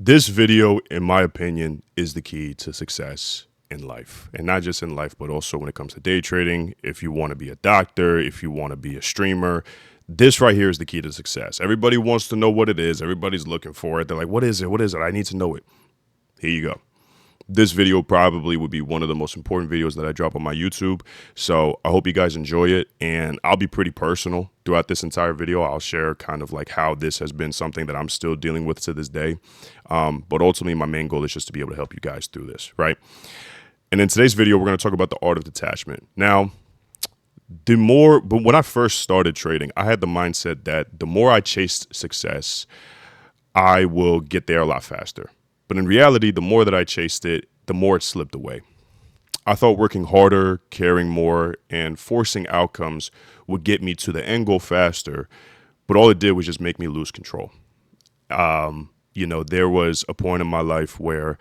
This video, in my opinion, is the key to success in life. And not just in life, but also when it comes to day trading. If you want to be a doctor, if you want to be a streamer, this right here is the key to success. Everybody wants to know what it is. Everybody's looking for it. They're like, what is it? What is it? I need to know it. Here you go. This video probably would be one of the most important videos that I drop on my YouTube. So I hope you guys enjoy it, and I'll be pretty personal throughout this entire video. I'll share kind of like how this has been something that I'm still dealing with to this day. But ultimately, my main goal is just to be able to help you guys through this, right? And in today's video, we're going to talk about the art of detachment. Now, but when I first started trading, I had the mindset that the more I chased success, I will get there a lot faster. But in reality, the more that I chased it, the more it slipped away. I thought working harder, caring more, and forcing outcomes would get me to the end goal faster, but all it did was just make me lose control. There was a point in my life where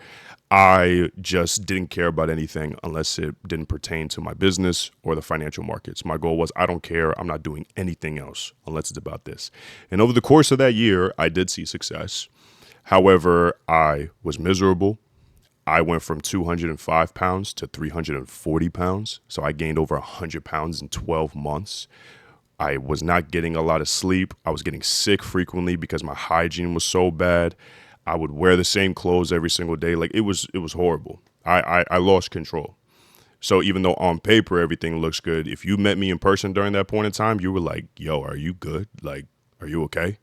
I just didn't care about anything unless it didn't pertain to my business or the financial markets. My goal was, I don't care. I'm not doing anything else unless it's about this. And over the course of that year, I did see success. However, I was miserable. I went from 205 pounds to 340 pounds. So I gained over 100 pounds in 12 months. I was not getting a lot of sleep. I was getting sick frequently because my hygiene was so bad. I would wear the same clothes every single day. Like it was horrible. I lost control. So even though on paper everything looks good, if you met me in person during that point in time, you were like, yo, are you good? Like, are you okay?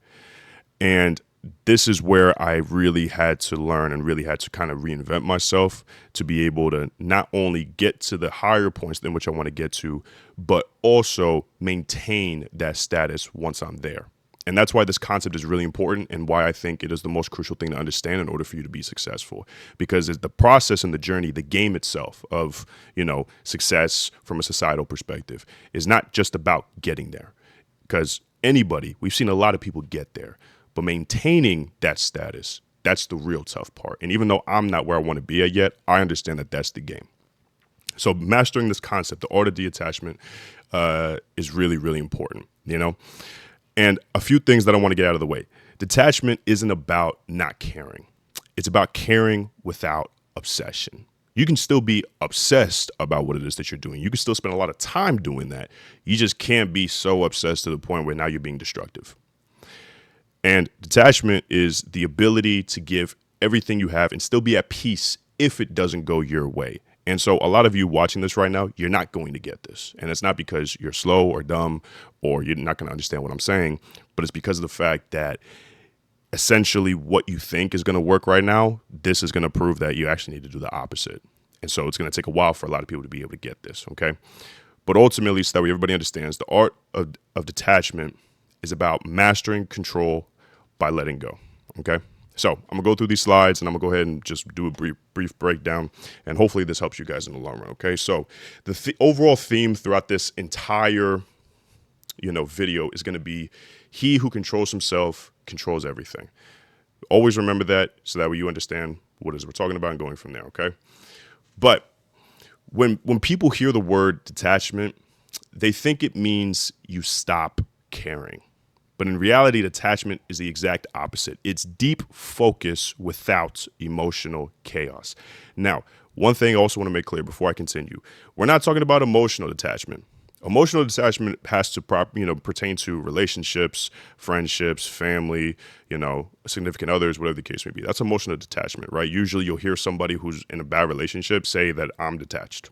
And this is where I really had to learn and really had to kind of reinvent myself to be able to not only get to the higher points than which I want to get to, but also maintain that status once I'm there. And that's why this concept is really important and why I think it is the most crucial thing to understand in order for you to be successful. Because it's the process and the journey, the game itself of, success from a societal perspective is not just about getting there. Because we've seen a lot of people get there. But maintaining that status, that's the real tough part. And even though I'm not where I want to be at yet, I understand that that's the game. So mastering this concept, the art of detachment, is really, really important, And a few things that I want to get out of the way. Detachment isn't about not caring. It's about caring without obsession. You can still be obsessed about what it is that you're doing. You can still spend a lot of time doing that. You just can't be so obsessed to the point where now you're being destructive. And detachment is the ability to give everything you have and still be at peace if it doesn't go your way. And so a lot of you watching this right now, you're not going to get this. And it's not because you're slow or dumb or you're not going to understand what I'm saying, but it's because of the fact that essentially what you think is going to work right now, this is going to prove that you actually need to do the opposite. And so it's going to take a while for a lot of people to be able to get this, okay? But ultimately, so that way everybody understands, the art of detachment is about mastering control by letting go. Okay. So I'm gonna go through these slides and I'm gonna go ahead and just do a brief breakdown, and hopefully this helps you guys in the long run. Okay. So the overall theme throughout this entire, video is gonna be he who controls himself controls everything. Always remember that so that way you understand what it is we're talking about and going from there. Okay. But when people hear the word detachment, they think it means you stop caring. But in reality, detachment is the exact opposite. It's deep focus without emotional chaos. Now, one thing I also want to make clear before I continue, we're not talking about emotional detachment. Emotional detachment has to pertain to relationships, friendships, family, significant others, whatever the case may be. That's emotional detachment, right? Usually you'll hear somebody who's in a bad relationship say that I'm detached.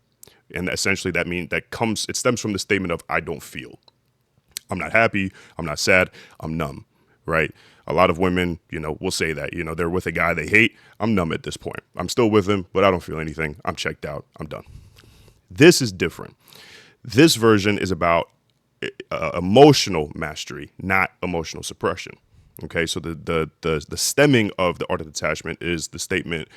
And essentially it stems from the statement of I don't feel. I'm not happy. I'm not sad. I'm numb, right? A lot of women, will say that, they're with a guy they hate. I'm numb at this point. I'm still with him, but I don't feel anything. I'm checked out. I'm done. This is different. This version is about emotional mastery, not emotional suppression. Okay, so the stemming of the art of detachment is the statement,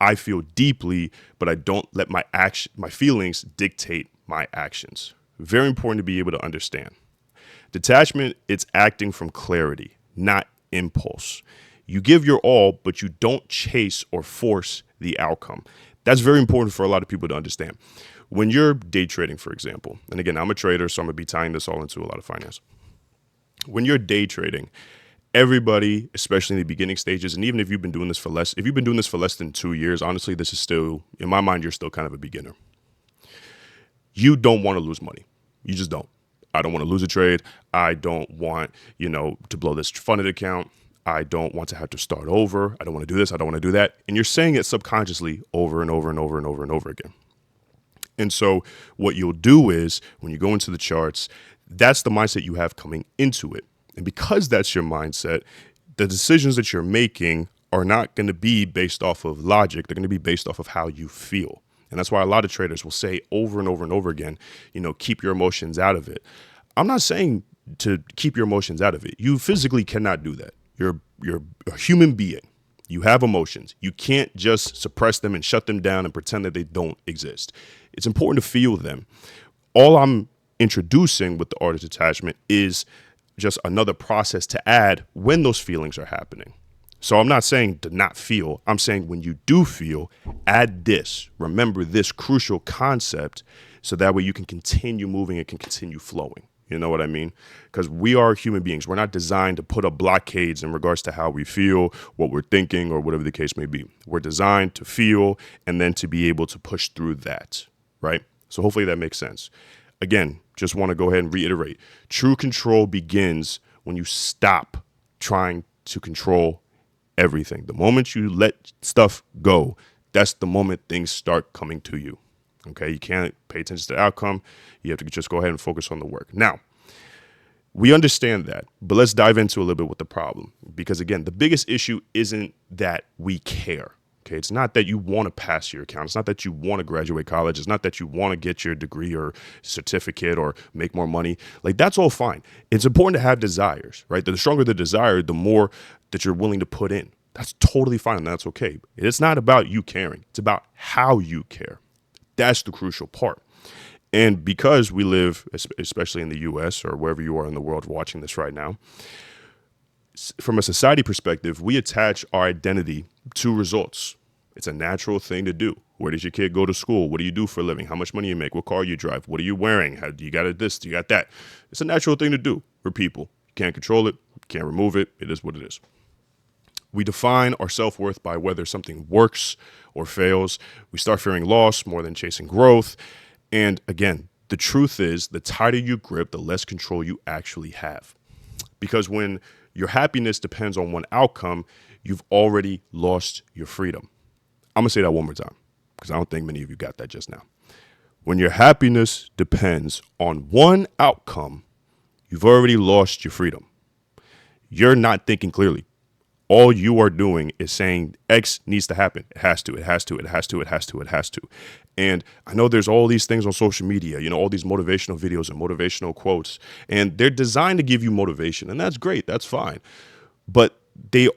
I feel deeply, but I don't let my feelings dictate my actions. Very important to be able to understand. Detachment, it's acting from clarity, not impulse. You give your all, but you don't chase or force the outcome. That's very important for a lot of people to understand. When you're day trading, for example, and again, I'm a trader, so I'm going to be tying this all into a lot of finance. When you're day trading, Everybody, especially in the beginning stages, and even if you've been doing this for less than 2 years, honestly, this is still, in my mind, you're still kind of a beginner. You don't want to lose money. You just don't. I don't want to lose a trade. I don't want, to blow this funded account. I don't want to have to start over. I don't want to do this. I don't want to do that. And you're saying it subconsciously over and over and over and over and over again. And so what you'll do is when you go into the charts, that's the mindset you have coming into it. And because that's your mindset, the decisions that you're making are not going to be based off of logic. They're going to be based off of how you feel. And that's why a lot of traders will say over and over and over again, keep your emotions out of it. I'm not saying to keep your emotions out of it. You physically cannot do that. You're a human being. You have emotions. You can't just suppress them and shut them down and pretend that they don't exist. It's important to feel them. All I'm introducing with the art of detachment is just another process to add when those feelings are happening. So I'm not saying to not feel. I'm saying when you do feel, add this. Remember this crucial concept so that way you can continue moving and can continue flowing. You know what I mean? Because we are human beings. We're not designed to put up blockades in regards to how we feel, what we're thinking, or whatever the case may be. We're designed to feel and then to be able to push through that, right? So hopefully that makes sense. Again, just want to go ahead and reiterate. True control begins when you stop trying to control everything. The moment you let stuff go, that's the moment things start coming to you. Okay, you can't pay attention to the outcome. You have to just go ahead and focus on the work. Now, we understand that, but let's dive into a little bit with the problem. Because again, the biggest issue isn't that we care. Okay, it's not that you want to pass your account. It's not that you want to graduate college. It's not that you want to get your degree or certificate or make more money. Like, that's all fine. It's important to have desires, right? The stronger the desire, the more that you're willing to put in. That's totally fine and that's okay. It's not about you caring. It's about how you care. That's the crucial part. And because we live, especially in the US or wherever you are in the world watching this right now, from a society perspective, we attach our identity to results. It's a natural thing to do. Where does your kid go to school? What do you do for a living? How much money you make? What car you drive? What are you wearing? How do you got this? Do you got that? It's a natural thing to do for people. You can't control it. You can't remove it. It is what it is. We define our self-worth by whether something works or fails. We start fearing loss more than chasing growth. And again, the truth is the tighter you grip, the less control you actually have. Because when your happiness depends on one outcome, you've already lost your freedom. I'm going to say that one more time because I don't think many of you got that just now. When your happiness depends on one outcome, you've already lost your freedom. You're not thinking clearly. All you are doing is saying X needs to happen. It has to, it has to, it has to, it has to, it has to. And I know there's all these things on social media, all these motivational videos and motivational quotes, and they're designed to give you motivation. And that's great. That's fine. But the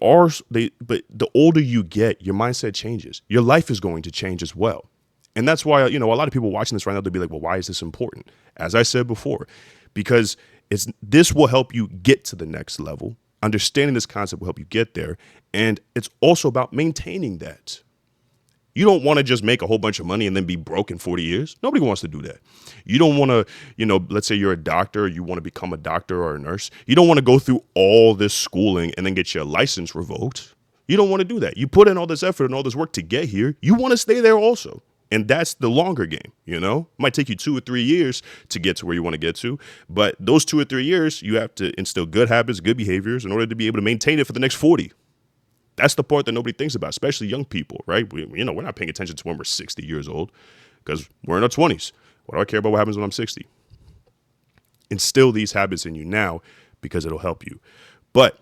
older you get, your mindset changes. Your life is going to change as well. And that's why, a lot of people watching this right now, they'll be like, well, why is this important? As I said before, because this will help you get to the next level. Understanding this concept will help you get there. And it's also about maintaining that. You don't want to just make a whole bunch of money and then be broke in 40 years. Nobody wants to do that. You don't want to, let's say you're a doctor, you want to become a doctor or a nurse. You don't want to go through all this schooling and then get your license revoked. You don't want to do that. You put in all this effort and all this work to get here. You want to stay there also. And that's the longer game, It might take you 2 or 3 years to get to where you want to get to. But those 2 or 3 years, you have to instill good habits, good behaviors in order to be able to maintain it for the next 40. That's the part that nobody thinks about, especially young people, right? We're not paying attention to when we're 60 years old because we're in our 20s. What do I care about what happens when I'm 60? Instill these habits in you now because it'll help you. But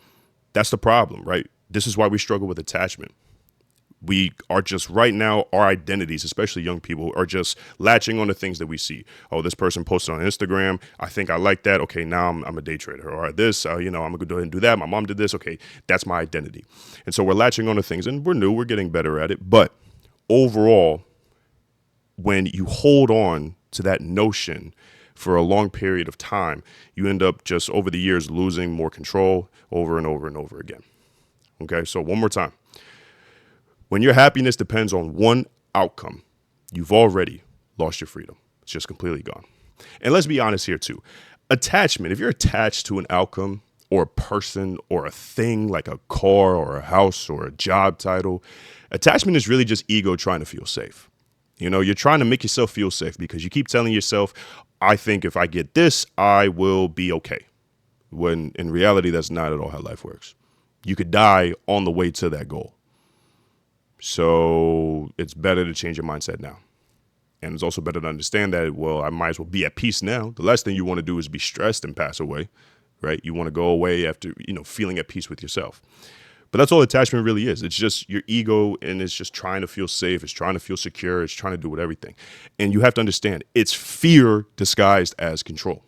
that's the problem, right? This is why we struggle with attachment. We are just right now, our identities, especially young people, are just latching on to things that we see. Oh, this person posted on Instagram. I think I like that. Okay, now I'm a day trader. Or this, I'm going to go ahead and do that. My mom did this. Okay, that's my identity. And so we're latching on to things and we're new. We're getting better at it. But overall, when you hold on to that notion for a long period of time, you end up just over the years losing more control over and over and over again. Okay, so one more time. When your happiness depends on one outcome, you've already lost your freedom. It's just completely gone. And let's be honest here too. Attachment, if you're attached to an outcome or a person or a thing like a car or a house or a job title. Attachment is really just ego trying to feel safe. You're trying to make yourself feel safe because you keep telling yourself, I think if I get this, I will be okay. When in reality, that's not at all how life works. You could die on the way to that goal. So it's better to change your mindset now. And it's also better to understand that, well, I might as well be at peace now. The last thing you want to do is be stressed and pass away, right? You want to go away after, feeling at peace with yourself. But that's all attachment really is. It's just your ego, and it's just trying to feel safe. It's trying to feel secure. It's trying to do everything. And you have to understand, it's fear disguised as control.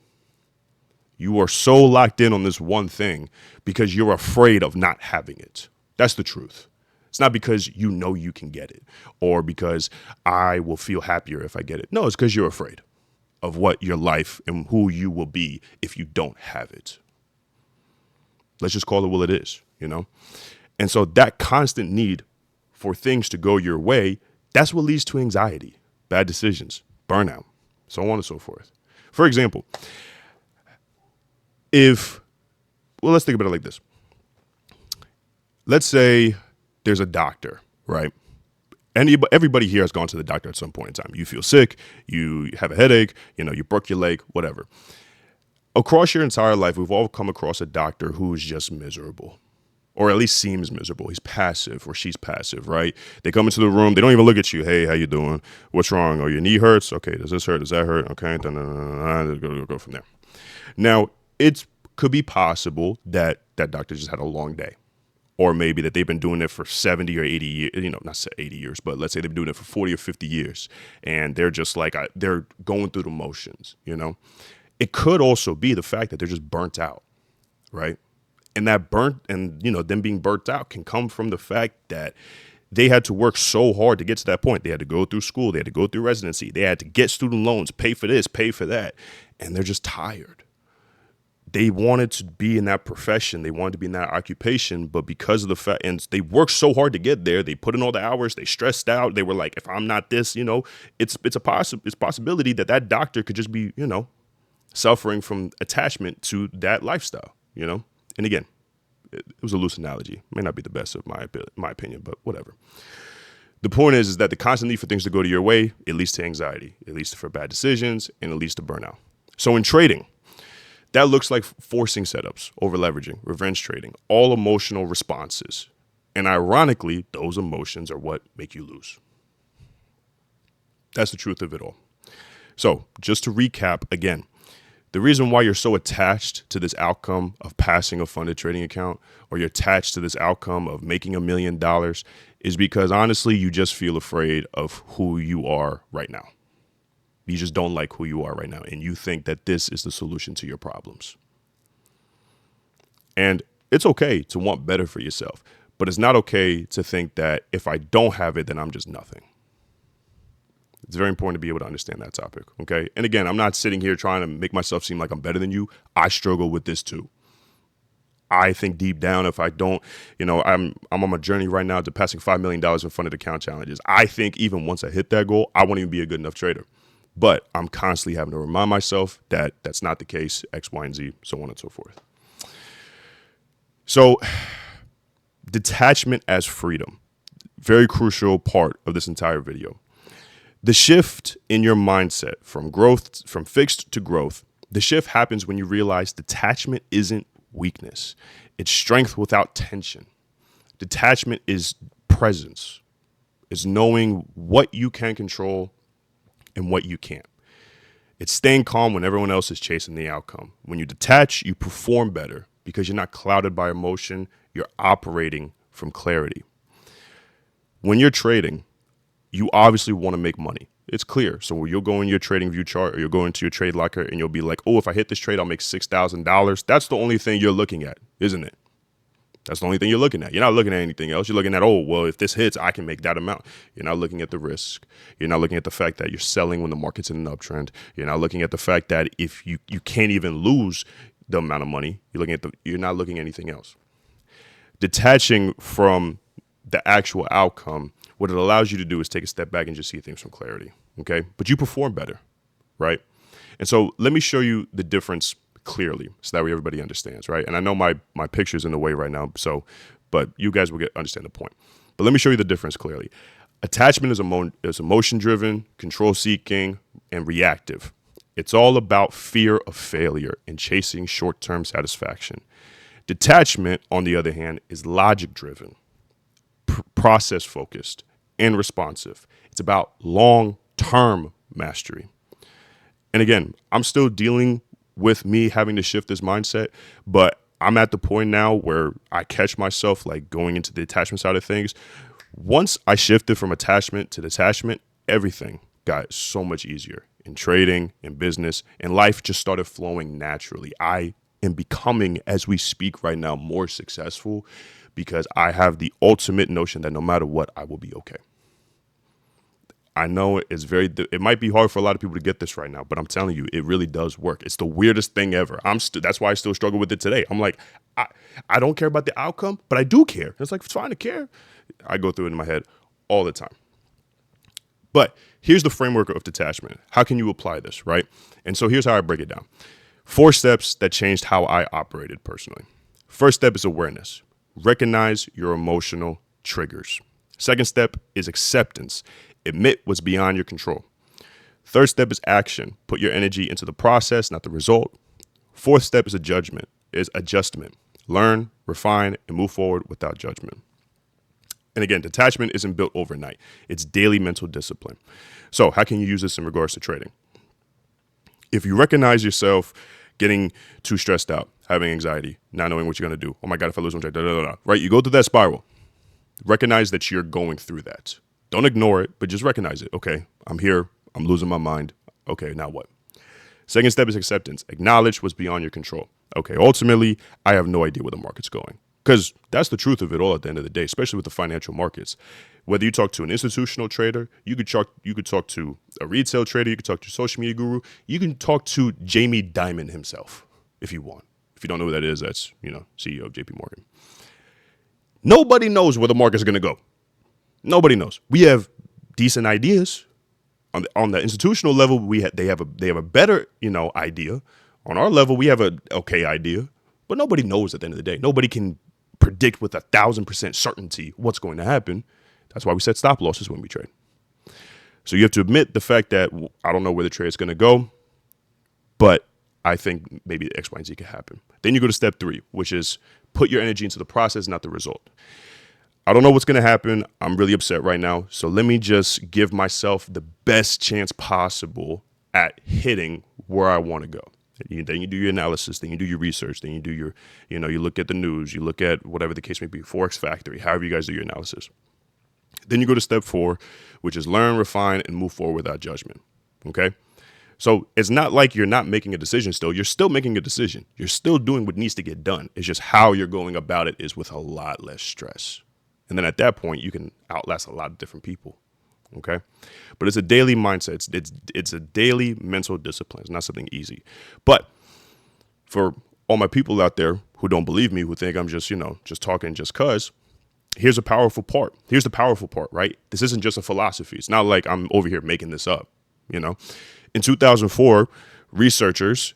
You are so locked in on this one thing because you're afraid of not having it. That's the truth. It's not because you know you can get it or because I will feel happier if I get it. No, it's because you're afraid of what your life and who you will be if you don't have it. Let's just call it what it is, And so that constant need for things to go your way, that's what leads to anxiety, bad decisions, burnout, so on and so forth. For example, let's think about it like this. Let's say there's a doctor, right? Everybody here has gone to the doctor at some point in time. You feel sick, you have a headache, you broke your leg, whatever. Across your entire life, we've all come across a doctor who is just miserable, or at least seems miserable. He's passive or she's passive, right? They come into the room. They don't even look at you. Hey, how you doing? What's wrong? Oh, your knee hurts? Okay, does this hurt? Does that hurt? Okay, go from there. Now, it could be possible that that doctor just had a long day. Or maybe that they've been doing it for 70 or 80 years, not 80 years, but let's say they've been doing it for 40 or 50 years. And they're just like, they're going through the motions, It could also be the fact that they're just burnt out, right? And that them being burnt out can come from the fact that they had to work so hard to get to that point. They had to go through school. They had to go through residency. They had to get student loans, pay for this, pay for that. And they're just tired. They wanted to be in that profession. They wanted to be in that occupation, but because of the fact, and they worked so hard to get there, they put in all the hours, they stressed out. They were like, if I'm not this, it's a possibility that doctor could just be, suffering from attachment to that lifestyle, And again, it was a loose analogy. It may not be the best of my opinion, but whatever. The point is that the constant need for things to go to your way, it leads to anxiety, it leads to bad decisions, and it leads to burnout. So in trading, that looks like forcing setups, over leveraging, revenge trading, all emotional responses. And ironically, those emotions are what make you lose. That's the truth of it all. So just to recap again, the reason why you're so attached to this outcome of passing a funded trading account, or you're attached to this outcome of making $1 million, is because honestly, you just feel afraid of who you are right now. You just don't like who you are right now. And you think that this is the solution to your problems. And it's okay to want better for yourself, but it's not okay to think that if I don't have it, then I'm just nothing. It's very important to be able to understand that topic. Okay. And again, I'm not sitting here trying to make myself seem like I'm better than you. I struggle with this too. I think deep down, if I don't, I'm on my journey right now to passing $5 million in funded account challenges. I think even once I hit that goal, I won't even be a good enough trader. But I'm constantly having to remind myself that that's not the case, X, Y, and Z, so on and so forth. So detachment as freedom, very crucial part of this entire video. The shift in your mindset from fixed to growth, the shift happens when you realize detachment isn't weakness. It's strength without tension. Detachment is presence. It's knowing what you can control and what you can't. It's staying calm when everyone else is chasing the outcome. When you detach, you perform better because you're not clouded by emotion. You're operating from clarity. When you're trading, you obviously want to make money. It's clear. So you'll go in your trading view chart or you'll go into your trade locker and you'll be like, oh, if I hit this trade, I'll make $6,000. That's the only thing you're looking at, isn't it? That's the only thing you're looking at. You're not looking at anything else. You're looking at, oh, well, if this hits, I can make that amount. You're not looking at the risk. You're not looking at the fact that you're selling when the market's in an uptrend. You're not looking at the fact that if you can't even lose the amount of money, you're not looking at anything else. Detaching from the actual outcome, what it allows you to do is take a step back and just see things from clarity. Okay. But you perform better. Right. And so let me show you the difference clearly so that way everybody understands, right? And I know my picture's in the way right now, but you guys will understand the point. But let me show you the difference clearly. Attachment is emotion-driven, control-seeking, and reactive. It's all about fear of failure and chasing short-term satisfaction. Detachment, on the other hand, is logic-driven, process-focused, and responsive. It's about long-term mastery. And again, I'm still dealing with me having to shift this mindset, but I'm at the point now where I catch myself like going into the attachment side of things. Once I shifted from attachment to detachment, everything got so much easier in trading, in business, and life just started flowing naturally. I am becoming, as we speak right now, more successful because I have the ultimate notion that no matter what, I will be okay. I know it might be hard for a lot of people to get this right now, but I'm telling you, it really does work. It's the weirdest thing ever. That's why I still struggle with it today. I'm like, I don't care about the outcome, but I do care. It's like, it's fine to care. I go through it in my head all the time. But here's the framework of detachment. How can you apply this, right? And so here's how I break it down. 4 steps that changed how I operated personally. First step is awareness. Recognize your emotional triggers. Second step is acceptance. Admit what's beyond your control. Third step is action. Put your energy into the process, not the result. Fourth step is adjustment. Learn, refine, and move forward without judgment. And again, detachment isn't built overnight. It's daily mental discipline. So how can you use this in regards to trading? If you recognize yourself getting too stressed out, having anxiety, not knowing what you're going to do. Oh my God, if I lose one trade, right? You go through that spiral. Recognize that you're going through that. Don't ignore it, but just recognize it. Okay, I'm here. I'm losing my mind. Okay, now what? Second step is acceptance. Acknowledge what's beyond your control. Okay, ultimately, I have no idea where the market's going. Because that's the truth of it all at the end of the day, especially with the financial markets. Whether you talk to an institutional trader, you could talk to a retail trader, you could talk to a social media guru, you can talk to Jamie Dimon himself if you want. If you don't know who that is, that's, CEO of JP Morgan. Nobody knows where the market's going to go. Nobody knows. We have decent ideas on the institutional level. They have a better idea. On our level, we have a okay idea, but nobody knows at the end of the day. Nobody can predict with 1,000% certainty what's going to happen. That's why we set stop losses when we trade. So you have to admit the fact that I don't know where the trade is going to go, but I think maybe X, Y, and Z could happen. Then you go to step 3, which is put your energy into the process, not the result. I don't know what's going to happen. I'm really upset right now. So let me just give myself the best chance possible at hitting where I want to go. Then you do your analysis, then you do your research, then you do your, you look at the news, you look at whatever the case may be, Forex Factory, however you guys do your analysis. Then you go to step 4, which is learn, refine, and move forward without judgment. Okay? So it's not like you're not making a decision still. You're still making a decision. You're still doing what needs to get done. It's just how you're going about it is with a lot less stress. And then at that point, you can outlast a lot of different people. Okay. But it's a daily mindset. It's a daily mental discipline. It's not something easy. But for all my people out there who don't believe me, who think I'm just talking just cause, here's a powerful part. Here's the powerful part, right? This isn't just a philosophy. It's not like I'm over here making this up, In 2004, researchers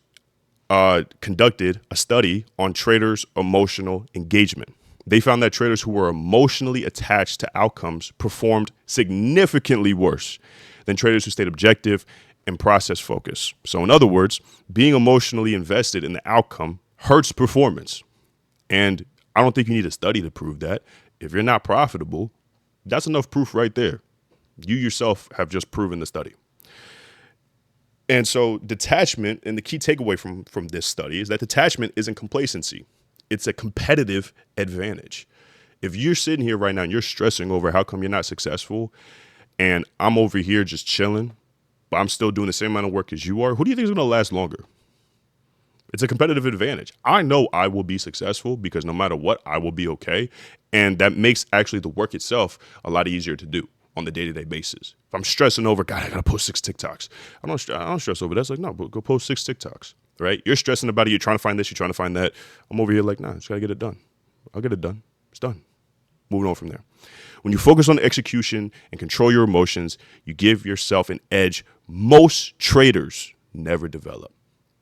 conducted a study on traders' emotional engagement. They found that traders who were emotionally attached to outcomes performed significantly worse than traders who stayed objective and process focused. So in other words, being emotionally invested in the outcome hurts performance. And I don't think you need a study to prove that. If you're not profitable, that's enough proof right there. You yourself have just proven the study. And so detachment, and the key takeaway from this study is that detachment isn't complacency. It's a competitive advantage. If you're sitting here right now and you're stressing over how come you're not successful, and I'm over here just chilling, but I'm still doing the same amount of work as you are, who do you think is going to last longer? It's a competitive advantage. I know I will be successful because no matter what, I will be okay. And that makes actually the work itself a lot easier to do on the day-to-day basis. If I'm stressing over, God, I got to post 6 TikToks. I don't stress over that. It's like, no, but go post 6 TikToks. Right? You're stressing about it. You're trying to find this. You're trying to find that. I'm over here like, nah, just got to get it done. I'll get it done. It's done. Moving on from there. When you focus on the execution and control your emotions, you give yourself an edge most traders never develop.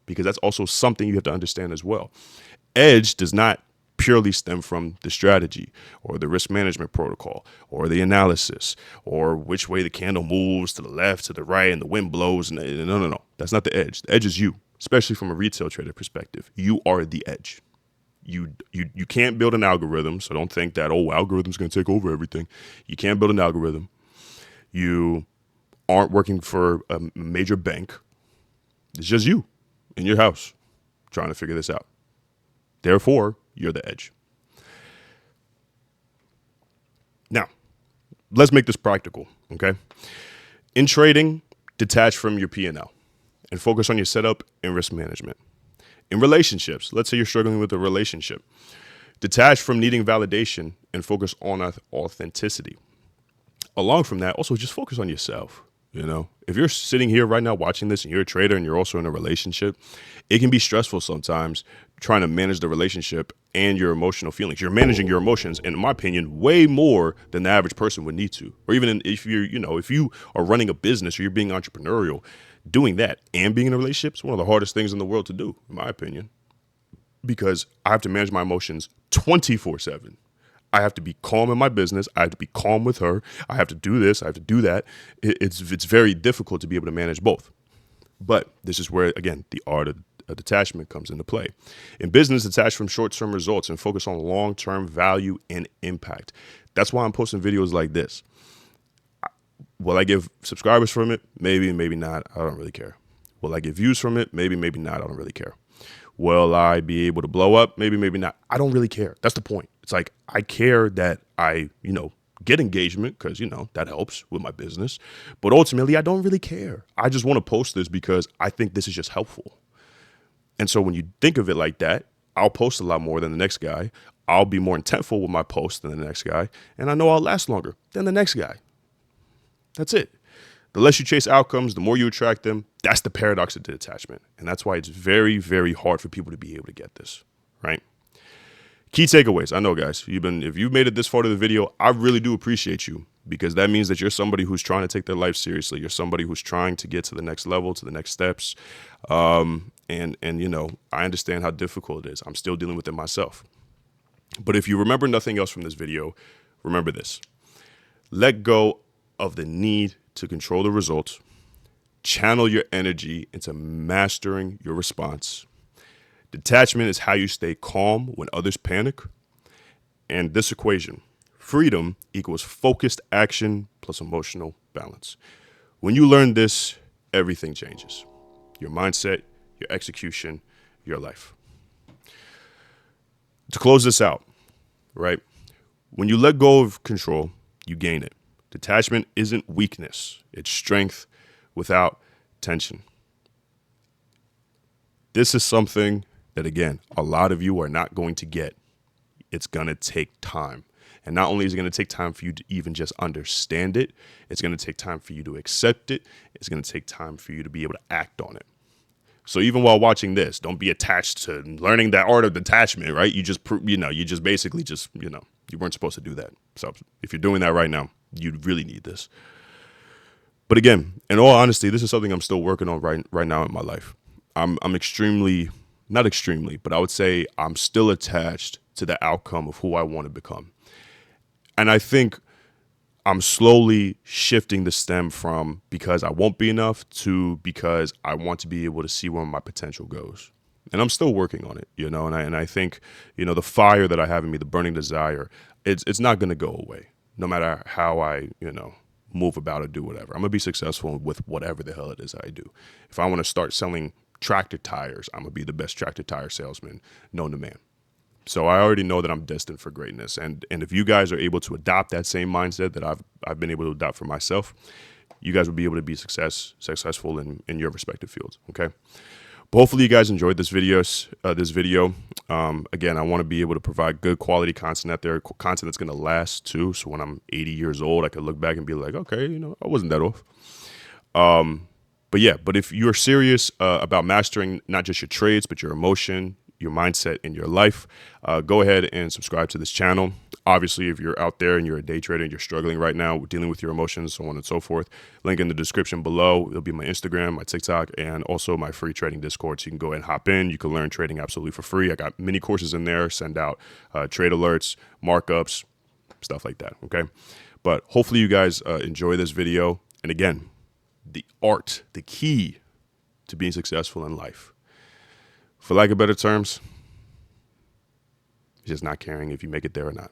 because that's also something you have to understand as well. Edge does not purely stem from the strategy or the risk management protocol or the analysis or which way the candle moves to the left, to the right, and the wind blows. No. That's not the edge. The edge is you, especially from a retail trader perspective. You are the edge. You can't build an algorithm, so don't think that, algorithm's going to take over everything. You can't build an algorithm. You aren't working for a major bank. It's just you in your house trying to figure this out. Therefore, you're the edge. Now, let's make this practical, okay? In trading, detach from your P&L and focus on your setup and risk management. In relationships, let's say you're struggling with a relationship. Detach from needing validation and focus on authenticity. Along from that, also just focus on yourself. If you're sitting here right now watching this and you're a trader and you're also in a relationship, it can be stressful sometimes trying to manage the relationship and your emotional feelings. You're managing your emotions, in my opinion, way more than the average person would need to. Or even if you are running a business or you're being entrepreneurial, doing that and being in a relationship is one of the hardest things in the world to do, in my opinion, because I have to manage my emotions 24/7. I have to be calm in my business. I have to be calm with her. I have to do this. I have to do that. It's very difficult to be able to manage both. But this is where, again, the art of detachment comes into play. In business, detach from short-term results and focus on long-term value and impact. That's why I'm posting videos like this. Will I get subscribers from it? Maybe, maybe not. I don't really care. Will I get views from it? Maybe, maybe not. I don't really care. Will I be able to blow up? Maybe, maybe not. I don't really care. That's the point. It's like, I care that I, get engagement because, that helps with my business. But ultimately, I don't really care. I just want to post this because I think this is just helpful. And so when you think of it like that, I'll post a lot more than the next guy. I'll be more intentful with my posts than the next guy. And I know I'll last longer than the next guy. That's it. The less you chase outcomes, the more you attract them. That's the paradox of detachment. And that's why it's very, very hard for people to be able to get this, right? Key takeaways. I know, guys, if you've made it this far to the video, I really do appreciate you, because that means that you're somebody who's trying to take their life seriously. You're somebody who's trying to get to the next level, to the next steps. And I understand how difficult it is. I'm still dealing with it myself. But if you remember nothing else from this video, remember this. Let go of the need to control the results. Channel your energy into mastering your response. Detachment is how you stay calm when others panic. And this equation, freedom equals focused action plus emotional balance. When you learn this, everything changes. Your mindset, your execution, your life. To close this out, right? When you let go of control, you gain it. Detachment isn't weakness. It's strength without tension. This is something that, again, a lot of you are not going to get. It's going to take time. And not only is it going to take time for you to even just understand it, it's going to take time for you to accept it. It's going to take time for you to be able to act on it. So even while watching this, don't be attached to learning that art of detachment, right? You weren't supposed to do that. So if you're doing that right now, you really need this. But again, in all honesty, this is something I'm still working on right now in my life. I'm not extremely, but I would say I'm still attached to the outcome of who I want to become. And I think I'm slowly shifting the stem from because I won't be enough to because I want to be able to see where my potential goes. And I'm still working on it, and I think, the fire that I have in me, the burning desire, it's not going to go away no matter how I, move about or do whatever. I'm going to be successful with whatever the hell it is I do. If I want to start selling tractor tires, I'm going to be the best tractor tire salesman known to man. So I already know that I'm destined for greatness. And if you guys are able to adopt that same mindset that I've been able to adopt for myself, you guys will be able to be successful in your respective fields. Okay. But hopefully you guys enjoyed this video. Again, I want to be able to provide good quality content out there, content that's going to last too. So when I'm 80 years old, I could look back and be like, okay, I wasn't that off. But if you're serious about mastering not just your trades, but your emotion, your mindset in your life, go ahead and subscribe to this channel. Obviously, if you're out there and you're a day trader and you're struggling right now with dealing with your emotions, so on and so forth, link in the description below. It'll be my Instagram, my TikTok, and also my free trading Discord. So you can go ahead and hop in. You can learn trading absolutely for free. I got many courses in there, send out trade alerts, markups, stuff like that, okay? But hopefully you guys enjoy this video. And again, the key to being successful in life, for lack of better terms, is just not caring if you make it there or not.